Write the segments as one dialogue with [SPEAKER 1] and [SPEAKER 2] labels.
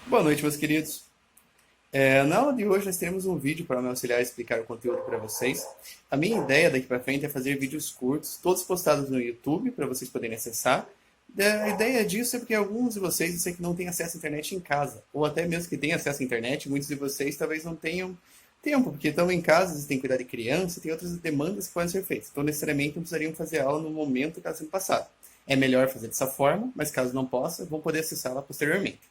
[SPEAKER 1] Boa noite, meus queridos. Na aula de hoje nós teremos um vídeo para me auxiliar a explicar o conteúdo para vocês. A minha ideia daqui para frente é fazer vídeos curtos, todos postados no YouTube para vocês poderem acessar. A ideia disso é porque alguns de vocês eu sei que não têm acesso à internet em casa, ou até mesmo que têm acesso à internet, muitos de vocês talvez não tenham tempo, porque estão em casa, vocês têm que cuidar de criança, tem outras demandas que podem ser feitas. Então, necessariamente, não precisariam fazer aula no momento que está sendo passado. É melhor fazer dessa forma, mas caso não possa, vão poder acessá-la posteriormente.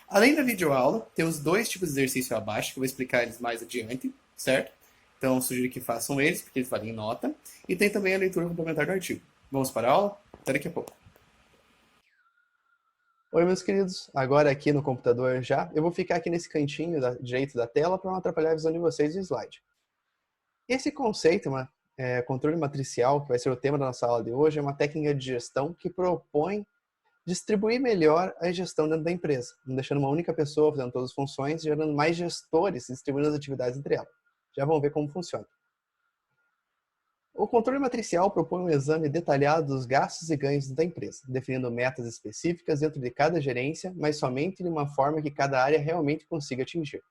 [SPEAKER 1] Além da videoaula, temos dois tipos de exercício abaixo, que eu vou explicar eles mais adiante, certo? Então, sugiro que façam eles, porque eles valem nota. E tem também a leitura complementar do artigo. Vamos para a aula? Até daqui a pouco. Oi, meus queridos. Agora aqui no computador já, eu vou ficar aqui nesse cantinho direito da tela para não atrapalhar a visão de vocês do slide. Esse conceito, controle matricial, que vai ser o tema da nossa aula de hoje, é uma técnica de gestão que propõe distribuir melhor a gestão dentro da empresa, não deixando uma única pessoa fazendo todas as funções, gerando mais gestores distribuindo as atividades entre elas. Já vamos ver como funciona. O controle matricial propõe um exame detalhado dos gastos e ganhos da empresa, definindo metas específicas dentro de cada gerência, mas somente de uma forma que cada área realmente consiga atingir.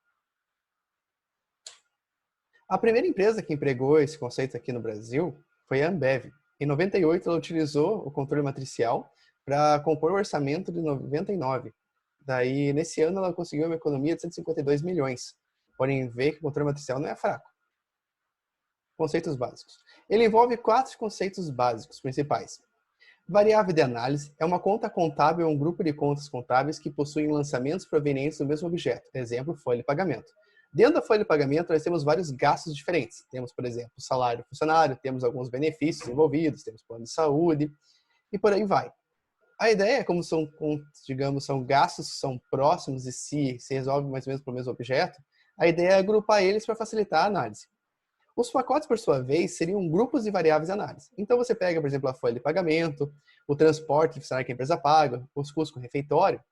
[SPEAKER 1] A primeira empresa que empregou esse conceito aqui no Brasil foi a Ambev. Em 98, ela utilizou o controle matricial para compor o orçamento de 99. Daí, nesse ano, ela conseguiu uma economia de 152 milhões. Porém, vê que o controle matricial não é fraco. Conceitos básicos. Ele envolve 4 conceitos básicos principais. Variável de análise é uma conta contábil ou um grupo de contas contábeis que possuem lançamentos provenientes do mesmo objeto. Exemplo, folha de pagamento. Dentro da folha de pagamento, nós temos vários gastos diferentes. Temos, por exemplo, o salário do funcionário, temos alguns benefícios envolvidos, temos plano de saúde e por aí vai. A ideia é como são, digamos, são gastos que são próximos e se resolvem mais ou menos para o mesmo objeto, a ideia é agrupar eles para facilitar a análise. Os pacotes, por sua vez, seriam grupos de variáveis de análise. Então você pega, por exemplo, a folha de pagamento, o transporte que a empresa paga, os custos com refeitório,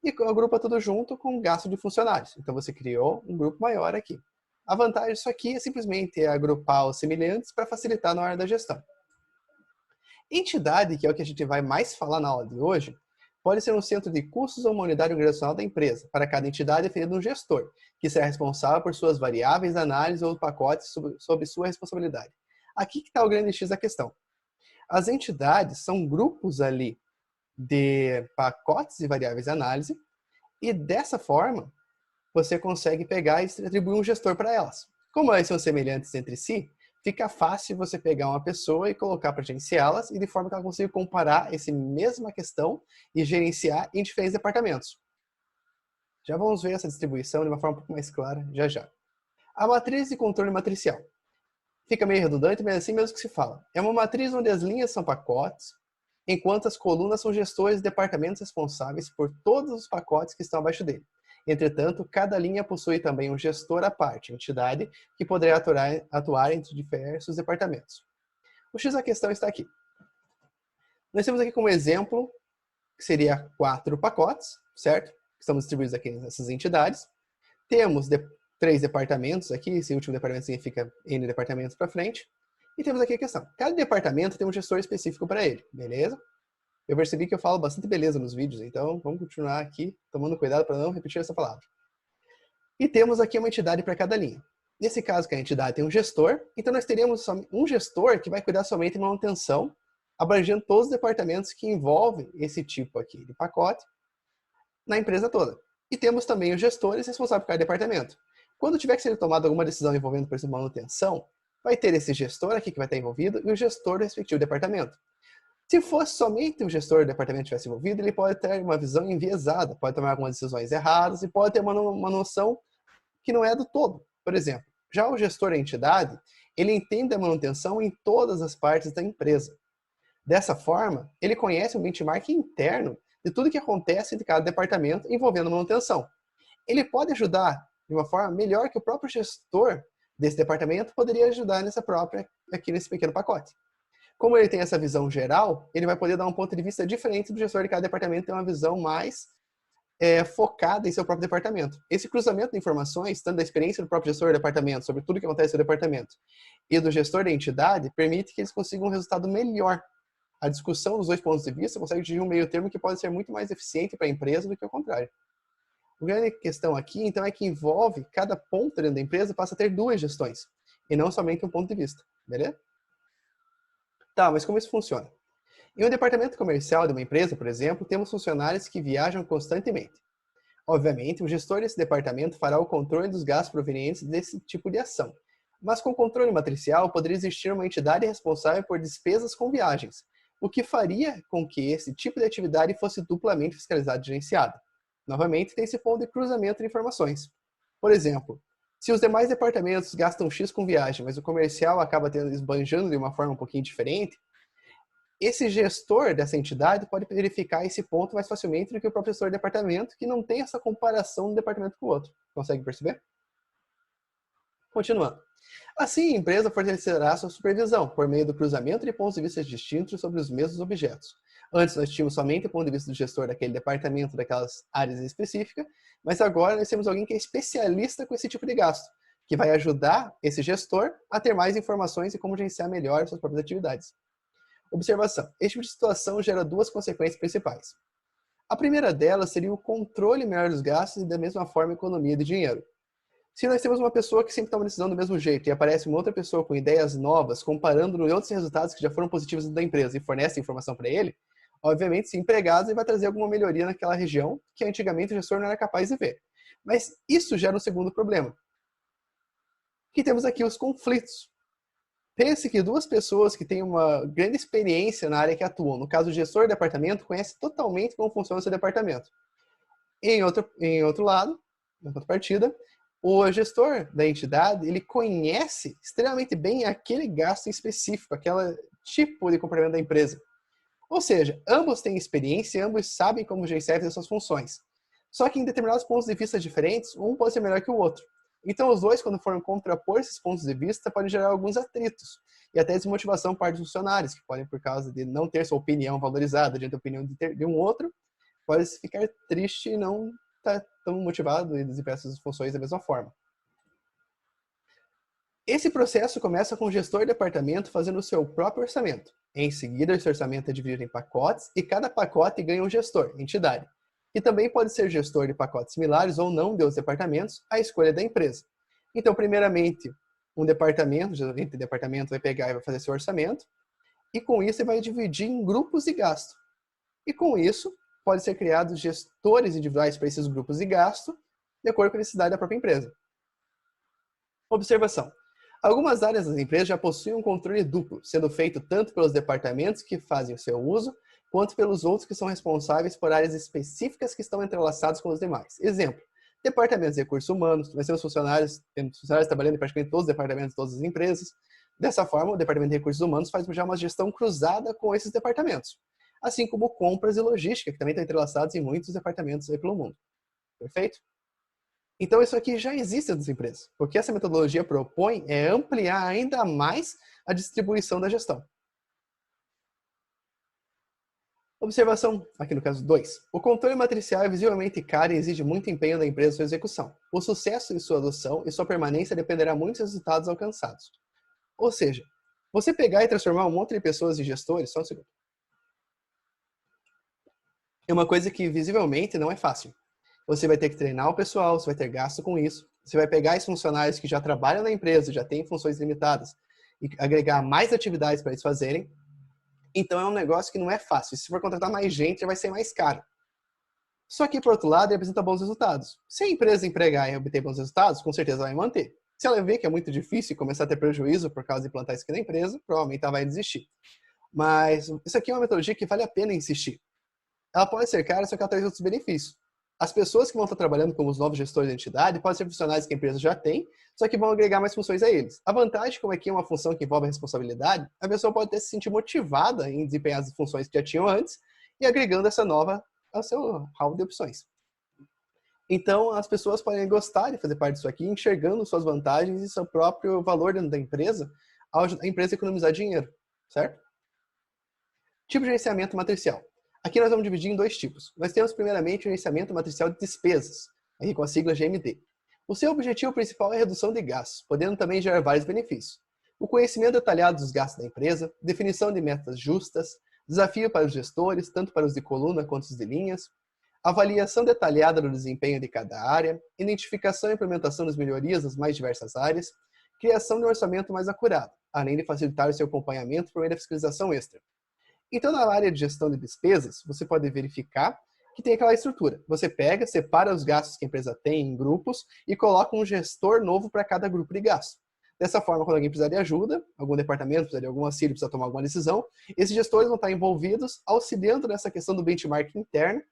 [SPEAKER 1] e agrupa tudo junto com o gasto de funcionários. Então você criou um grupo maior aqui. A vantagem disso aqui é simplesmente agrupar os semelhantes para facilitar na hora da gestão. Entidade, que é o que a gente vai mais falar na aula de hoje, pode ser um centro de custos ou uma unidade organizacional da empresa. Para cada entidade é definido um gestor, que será responsável por suas variáveis de análise ou pacotes sob sua responsabilidade. Aqui que está o grande X da questão. As entidades são grupos ali de pacotes e variáveis de análise, e dessa forma você consegue pegar e atribuir um gestor para elas. Como elas são semelhantes entre si, fica fácil você pegar uma pessoa e colocar para gerenciá-las e de forma que ela consiga comparar essa mesma questão e gerenciar em diferentes departamentos. Já vamos ver essa distribuição de uma forma um pouco mais clara já já. A matriz de controle matricial. Fica meio redundante, mas é assim mesmo que se fala. É uma matriz onde as linhas são pacotes, enquanto as colunas são gestores de departamentos responsáveis por todos os pacotes que estão abaixo dele. Entretanto, cada linha possui também um gestor à parte, entidade, que poderá atuar entre diversos departamentos. O X da questão está aqui. Nós temos aqui como exemplo, que seria 4 pacotes, certo? Que estão distribuídos aqui nessas entidades. Temos 3 departamentos aqui, esse último departamento significa N departamentos para frente. E temos aqui a questão. Cada departamento tem um gestor específico para ele, beleza? Eu percebi que eu falo bastante beleza nos vídeos, então vamos continuar aqui tomando cuidado para não repetir essa palavra. E temos aqui uma entidade para cada linha. Nesse caso, que a entidade tem um gestor, então nós teríamos um gestor que vai cuidar somente de manutenção, abrangendo todos os departamentos que envolvem esse tipo aqui de pacote na empresa toda. E temos também os gestores responsáveis por cada departamento. Quando tiver que ser tomada alguma decisão envolvendo, por exemplo, manutenção, vai ter esse gestor aqui que vai estar envolvido e o gestor do respectivo departamento. Se fosse somente o gestor do departamento que estivesse envolvido, ele pode ter uma visão enviesada, pode tomar algumas decisões erradas e pode ter uma noção que não é do todo. Por exemplo, já o gestor da entidade, ele entende a manutenção em todas as partes da empresa. Dessa forma, ele conhece um benchmark interno de tudo que acontece em cada departamento envolvendo manutenção. Ele pode ajudar de uma forma melhor que o próprio gestor desse departamento poderia ajudar aqui nesse pequeno pacote. Como ele tem essa visão geral, ele vai poder dar um ponto de vista diferente do gestor de cada departamento, ter uma visão mais focada em seu próprio departamento. Esse cruzamento de informações, tanto da experiência do próprio gestor do departamento, sobre tudo que acontece no departamento, e do gestor da entidade, permite que eles consigam um resultado melhor. A discussão dos dois pontos de vista consegue atingir um meio termo que pode ser muito mais eficiente para a empresa do que o contrário. A grande questão aqui, então, é que envolve cada ponto dentro da empresa passa a ter duas gestões, e não somente um ponto de vista, beleza? Tá, mas como isso funciona? Em um departamento comercial de uma empresa, por exemplo, temos funcionários que viajam constantemente. Obviamente, o gestor desse departamento fará o controle dos gastos provenientes desse tipo de ação. Mas com controle matricial, poderia existir uma entidade responsável por despesas com viagens, o que faria com que esse tipo de atividade fosse duplamente fiscalizado e gerenciado. Novamente, tem esse ponto de cruzamento de informações. Por exemplo, se os demais departamentos gastam X com viagem, mas o comercial acaba esbanjando de uma forma um pouquinho diferente, esse gestor dessa entidade pode verificar esse ponto mais facilmente do que o próprio gestor do departamento, que não tem essa comparação de um departamento com o outro. Consegue perceber? Continuando. Assim, a empresa fortalecerá sua supervisão por meio do cruzamento de pontos de vista distintos sobre os mesmos objetos. Antes nós tínhamos somente o ponto de vista do gestor daquele departamento, daquelas áreas específicas, mas agora nós temos alguém que é especialista com esse tipo de gasto, que vai ajudar esse gestor a ter mais informações e como gerenciar melhor suas próprias atividades. Observação. Este tipo de situação gera duas consequências principais. A primeira delas seria o controle melhor dos gastos e da mesma forma economia de dinheiro. Se nós temos uma pessoa que sempre toma decisão do mesmo jeito e aparece uma outra pessoa com ideias novas, comparando outros resultados que já foram positivos da empresa e fornece informação para ele, obviamente, se empregado, ele vai trazer alguma melhoria naquela região que antigamente o gestor não era capaz de ver. Mas isso gera um segundo problema. Que temos aqui os conflitos. Pense que duas pessoas que têm uma grande experiência na área que atuam, no caso o gestor do departamento, conhece totalmente como funciona o seu departamento. Em outro lado, na contrapartida, o gestor da entidade, ele conhece extremamente bem aquele gasto em específico, aquele tipo de comportamento da empresa. Ou seja, ambos têm experiência e ambos sabem como gerenciar as suas funções. Só que em determinados pontos de vista diferentes, um pode ser melhor que o outro. Então os dois, quando forem contrapor esses pontos de vista, podem gerar alguns atritos e até desmotivação para os funcionários, que podem, por causa de não ter sua opinião valorizada diante da opinião de um outro, pode ficar triste e não estar tão motivado e desempenhar suas funções da mesma forma. Esse processo começa com o gestor do departamento fazendo o seu próprio orçamento. Em seguida, esse orçamento é dividido em pacotes e cada pacote ganha um gestor, entidade, que também pode ser gestor de pacotes similares ou não de outros departamentos, à escolha da empresa. Então, primeiramente, um departamento, geralmente o departamento vai pegar e vai fazer seu orçamento, e com isso ele vai dividir em grupos de gasto. E com isso, pode ser criados gestores individuais para esses grupos de gasto, de acordo com a necessidade da própria empresa. Observação. Algumas áreas das empresas já possuem um controle duplo, sendo feito tanto pelos departamentos que fazem o seu uso, quanto pelos outros que são responsáveis por áreas específicas que estão entrelaçadas com os demais. Exemplo, departamentos de recursos humanos, nós temos funcionários trabalhando em praticamente todos os departamentos de todas as empresas. Dessa forma, o departamento de recursos humanos faz já uma gestão cruzada com esses departamentos, assim como compras e logística, que também estão entrelaçados em muitos departamentos aí pelo mundo. Perfeito? Então isso aqui já existe nas empresas. O que essa metodologia propõe é ampliar ainda mais a distribuição da gestão. Observação, aqui no caso 2. O controle matricial é visivelmente caro e exige muito empenho da empresa em sua execução. O sucesso em sua adoção e sua permanência dependerá muito dos resultados alcançados. Ou seja, você pegar e transformar um monte de pessoas em gestores, só um segundo, é uma coisa que visivelmente não é fácil. Você vai ter que treinar o pessoal, você vai ter gasto com isso, você vai pegar esses funcionários que já trabalham na empresa, já têm funções limitadas, e agregar mais atividades para eles fazerem. Então é um negócio que não é fácil. Se for contratar mais gente, já vai ser mais caro. Só que, por outro lado, ele apresenta bons resultados. Se a empresa empregar e obter bons resultados, com certeza vai manter. Se ela ver que é muito difícil e começar a ter prejuízo por causa de implantar isso aqui na empresa, provavelmente ela vai desistir. Mas isso aqui é uma metodologia que vale a pena insistir. Ela pode ser cara, só que ela traz outros benefícios. As pessoas que vão estar trabalhando como os novos gestores da entidade podem ser funcionários que a empresa já tem, só que vão agregar mais funções a eles. A vantagem, como aqui é uma função que envolve a responsabilidade, a pessoa pode até se sentir motivada em desempenhar as funções que já tinham antes e agregando essa nova ao seu hall de opções. Então, as pessoas podem gostar de fazer parte disso aqui, enxergando suas vantagens e seu próprio valor dentro da empresa, ao ajudar a empresa a economizar dinheiro, certo? Tipo de gerenciamento matricial. Aqui nós vamos dividir em dois tipos. Nós temos primeiramente o gerenciamento matricial de despesas, aqui com a sigla GMD. O seu objetivo principal é a redução de gastos, podendo também gerar vários benefícios. O conhecimento detalhado dos gastos da empresa, definição de metas justas, desafio para os gestores, tanto para os de coluna quanto os de linhas, avaliação detalhada do desempenho de cada área, identificação e implementação das melhorias nas mais diversas áreas, criação de um orçamento mais acurado, além de facilitar o seu acompanhamento por meio da fiscalização extra. Então, na área de gestão de despesas, você pode verificar que tem aquela estrutura. Você pega, separa os gastos que a empresa tem em grupos e coloca um gestor novo para cada grupo de gasto. Dessa forma, quando alguém precisar de ajuda, algum departamento precisar de algum auxílio, precisa tomar alguma decisão, esses gestores vão estar envolvidos, auxiliando nessa questão do benchmark interno,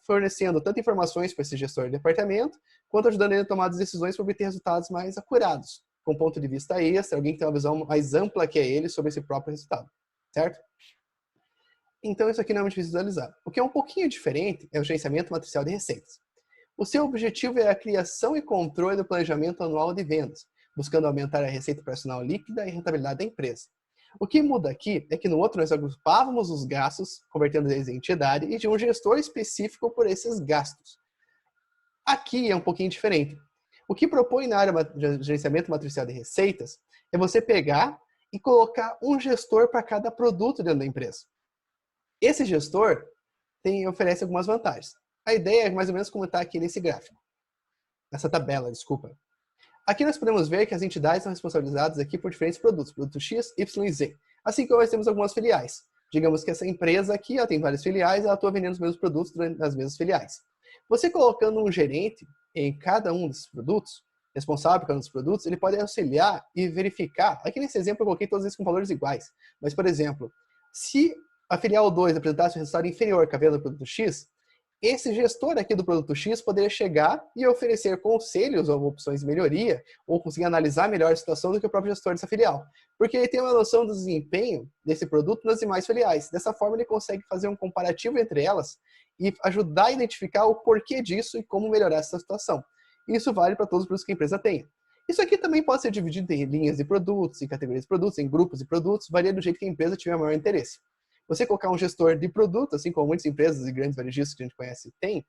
[SPEAKER 1] fornecendo tanto informações para esse gestor de departamento, quanto ajudando ele a tomar as decisões para obter resultados mais acurados, com ponto de vista extra, alguém que tem uma visão mais ampla que ele sobre esse próprio resultado, certo? Então, isso aqui não é muito difícil de visualizar. O que é um pouquinho diferente é o gerenciamento matricial de receitas. O seu objetivo é a criação e controle do planejamento anual de vendas, buscando aumentar a receita operacional líquida e rentabilidade da empresa. O que muda aqui é que no outro nós agrupávamos os gastos, convertendo eles em entidade, e de um gestor específico por esses gastos. Aqui é um pouquinho diferente. O que propõe na área de gerenciamento matricial de receitas é você pegar e colocar um gestor para cada produto dentro da empresa. Esse gestor oferece algumas vantagens. A ideia é mais ou menos como está aqui nesse gráfico. Nessa tabela, desculpa. Aqui nós podemos ver que as entidades são responsabilizadas aqui por diferentes produtos, produto X, Y e Z. Assim como nós temos algumas filiais. Digamos que essa empresa aqui ela tem várias filiais e ela atua vendendo os mesmos produtos nas mesmas filiais. Você colocando um gerente em cada um desses produtos, responsável por cada um dos produtos, ele pode auxiliar e verificar. Aqui nesse exemplo eu coloquei todos eles com valores iguais. Mas, por exemplo, se a filial 2 apresentasse um resultado inferior que a venda do produto X, esse gestor aqui do produto X poderia chegar e oferecer conselhos ou opções de melhoria, ou conseguir analisar melhor a situação do que o próprio gestor dessa filial. Porque ele tem uma noção do desempenho desse produto nas demais filiais. Dessa forma, ele consegue fazer um comparativo entre elas e ajudar a identificar o porquê disso e como melhorar essa situação. Isso vale para todos os produtos que a empresa tenha. Isso aqui também pode ser dividido em linhas de produtos, em categorias de produtos, em grupos de produtos, varia do jeito que a empresa tiver maior interesse. Você colocar um gestor de produto, assim como muitas empresas e grandes varejistas que a gente conhece têm,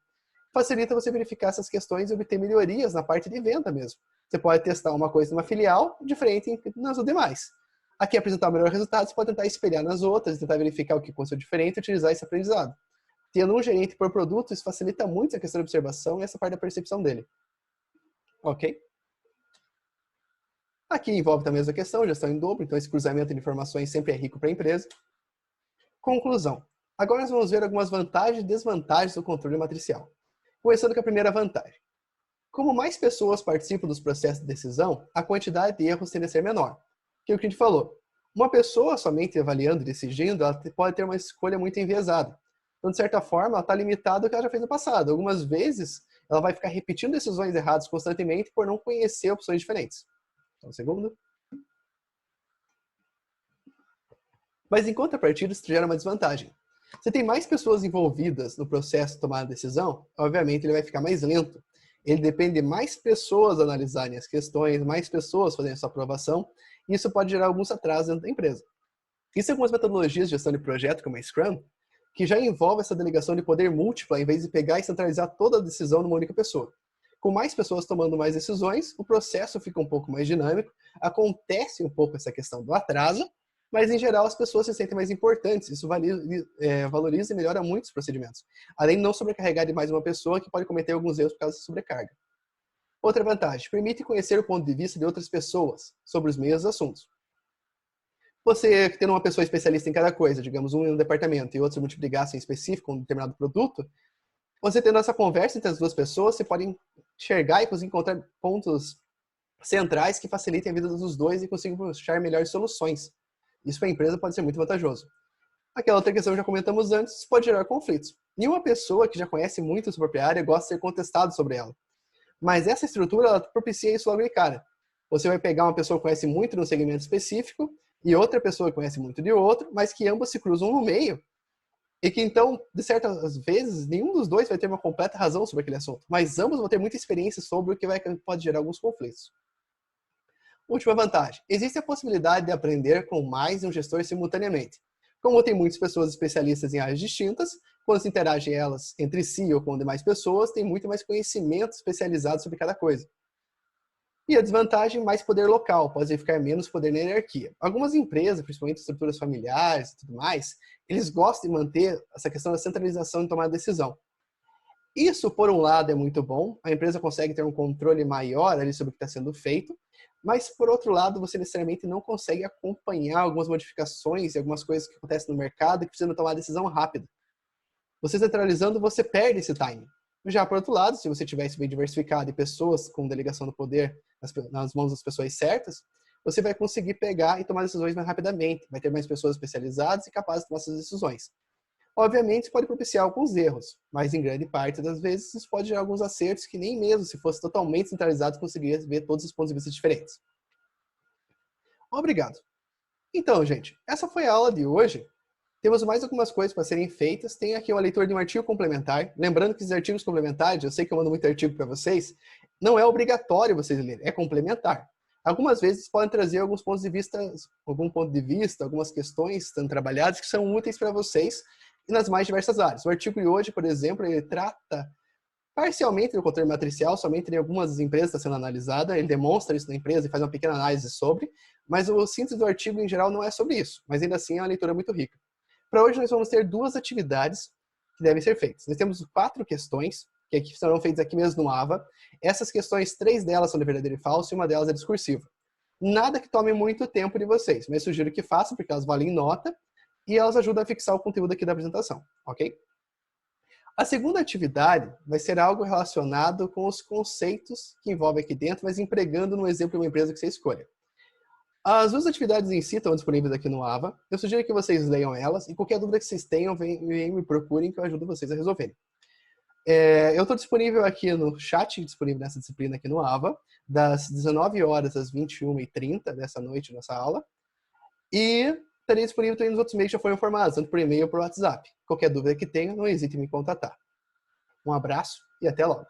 [SPEAKER 1] facilita você verificar essas questões e obter melhorias na parte de venda mesmo. Você pode testar uma coisa numa filial diferente nas demais. Aqui apresentar o melhor resultado, você pode tentar espelhar nas outras, tentar verificar o que aconteceu diferente e utilizar esse aprendizado. Tendo um gerente por produto, isso facilita muito a questão da observação e essa parte da percepção dele. Ok? Aqui envolve também a mesma questão, gestão em dobro, então esse cruzamento de informações sempre é rico para a empresa. Conclusão. Agora nós vamos ver algumas vantagens e desvantagens do controle matricial. Começando com a primeira vantagem. Como mais pessoas participam dos processos de decisão, a quantidade de erros tende a ser menor. Que é o que a gente falou. Uma pessoa somente avaliando e decidindo, ela pode ter uma escolha muito enviesada. Então, de certa forma, ela está limitada ao que ela já fez no passado. Algumas vezes, ela vai ficar repetindo decisões erradas constantemente por não conhecer opções diferentes. Então, segundo. Mas em contrapartida, isso gera uma desvantagem. Se tem mais pessoas envolvidas no processo de tomar a decisão, obviamente ele vai ficar mais lento. Ele depende de mais pessoas analisarem as questões, mais pessoas fazerem a sua aprovação, e isso pode gerar alguns atrasos dentro da empresa. Existem algumas metodologias de gestão de projeto, como a Scrum, que já envolve essa delegação de poder múltipla, em vez de pegar e centralizar toda a decisão numa única pessoa. Com mais pessoas tomando mais decisões, o processo fica um pouco mais dinâmico, acontece um pouco essa questão do atraso, mas em geral as pessoas se sentem mais importantes. Isso valoriza e melhora muitos procedimentos. Além de não sobrecarregar de mais uma pessoa que pode cometer alguns erros por causa da sobrecarga. Outra vantagem, permite conhecer o ponto de vista de outras pessoas sobre os mesmos assuntos. Você tendo uma pessoa especialista em cada coisa, digamos um em um departamento e outro se multiplicasse em específico um determinado produto, você tendo essa conversa entre as duas pessoas, você pode enxergar e conseguir encontrar pontos centrais que facilitem a vida dos dois e conseguir achar melhores soluções. Isso para a empresa pode ser muito vantajoso. Aquela outra questão que já comentamos antes, pode gerar conflitos. Nenhuma pessoa que já conhece muito sobre a área gosta de ser contestado sobre ela. Mas essa estrutura ela propicia isso logo de cara. Você vai pegar uma pessoa que conhece muito de um segmento específico e outra pessoa que conhece muito de outro, mas que ambos se cruzam no meio. E que então, de certas vezes, nenhum dos dois vai ter uma completa razão sobre aquele assunto. Mas ambos vão ter muita experiência sobre o que pode gerar alguns conflitos. Última vantagem. Existe a possibilidade de aprender com mais de um gestor simultaneamente. Como tem muitas pessoas especialistas em áreas distintas, quando se interagem elas entre si ou com demais pessoas, tem muito mais conhecimento especializado sobre cada coisa. E a desvantagem, mais poder local, pode ficar menos poder na hierarquia. Algumas empresas, principalmente estruturas familiares e tudo mais, eles gostam de manter essa questão da centralização em tomar decisão. Isso, por um lado, é muito bom, a empresa consegue ter um controle maior ali sobre o que está sendo feito, mas, por outro lado, você necessariamente não consegue acompanhar algumas modificações e algumas coisas que acontecem no mercado e que precisam tomar decisão rápida. Você centralizando, você perde esse time. Já, por outro lado, se você tivesse bem diversificado e pessoas com delegação do poder nas mãos das pessoas certas, você vai conseguir pegar e tomar decisões mais rapidamente, vai ter mais pessoas especializadas e capazes de tomar essas decisões. Obviamente, isso pode propiciar alguns erros, mas em grande parte das vezes isso pode gerar alguns acertos que nem mesmo se fosse totalmente centralizado conseguiria ver todos os pontos de vista diferentes. Obrigado. Então, gente, essa foi a aula de hoje. Temos mais algumas coisas para serem feitas. Tem aqui uma leitura de um artigo complementar. Lembrando que esses artigos complementares, eu sei que eu mando muito artigo para vocês, não é obrigatório vocês lerem, é complementar. Algumas vezes podem trazer alguns pontos de vista, algumas questões sendo trabalhadas que são úteis para vocês e nas mais diversas áreas. O artigo de hoje, por exemplo, ele trata parcialmente do controle matricial, somente em algumas empresas está sendo analisada, ele demonstra isso na empresa e faz uma pequena análise sobre, mas o síntese do artigo em geral não é sobre isso, mas ainda assim é uma leitura muito rica. Para hoje nós vamos ter 2 atividades que devem ser feitas. Nós temos 4 questões, que aqui serão feitas aqui mesmo no AVA. Essas questões, 3 delas são de verdadeiro e falso e uma delas é discursiva. Nada que tome muito tempo de vocês, mas sugiro que façam, porque elas valem nota e elas ajudam a fixar o conteúdo aqui da apresentação, ok? A segunda atividade vai ser algo relacionado com os conceitos que envolvem aqui dentro, mas empregando no exemplo de uma empresa que você escolha. As 2 atividades em si estão disponíveis aqui no AVA. Eu sugiro que vocês leiam elas e qualquer dúvida que vocês tenham, venham me procurem que eu ajudo vocês a resolverem. Eu estou disponível aqui no chat, disponível nessa disciplina aqui no AVA, das 19 horas às 21h30 dessa noite, nessa aula. E estarei disponível também nos outros meios que já foram informados, tanto por e-mail ou por WhatsApp. Qualquer dúvida que tenha, não hesite em me contatar. Um abraço e até logo.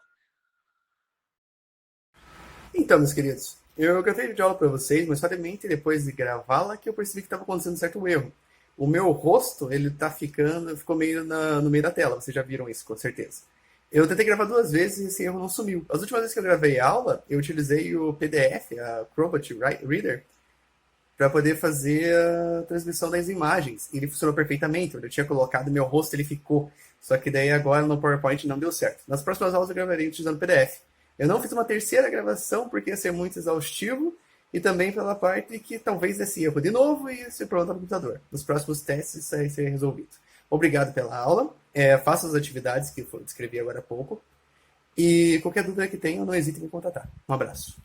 [SPEAKER 1] Então, meus queridos, eu gravei de aula para vocês, mas somente depois de gravá-la que eu percebi que estava acontecendo um certo erro. O meu rosto, ele ficou meio no meio da tela, vocês já viram isso, com certeza. Eu tentei gravar 2 vezes e esse erro não sumiu. As últimas vezes que eu gravei a aula, eu utilizei o PDF, a Acrobat Reader, para poder fazer a transmissão das imagens. E ele funcionou perfeitamente. Eu tinha colocado meu rosto, ele ficou. Só que daí agora no PowerPoint não deu certo. Nas próximas aulas eu gravarei utilizando o PDF. Eu não fiz uma terceira gravação porque ia ser muito exaustivo e também pela parte que talvez desse erro de novo e se pronto no computador. Nos próximos testes isso aí seria resolvido. Obrigado pela aula. Faça as atividades que eu descrevi agora há pouco. E qualquer dúvida que tenha, não hesite em me contatar. Um abraço.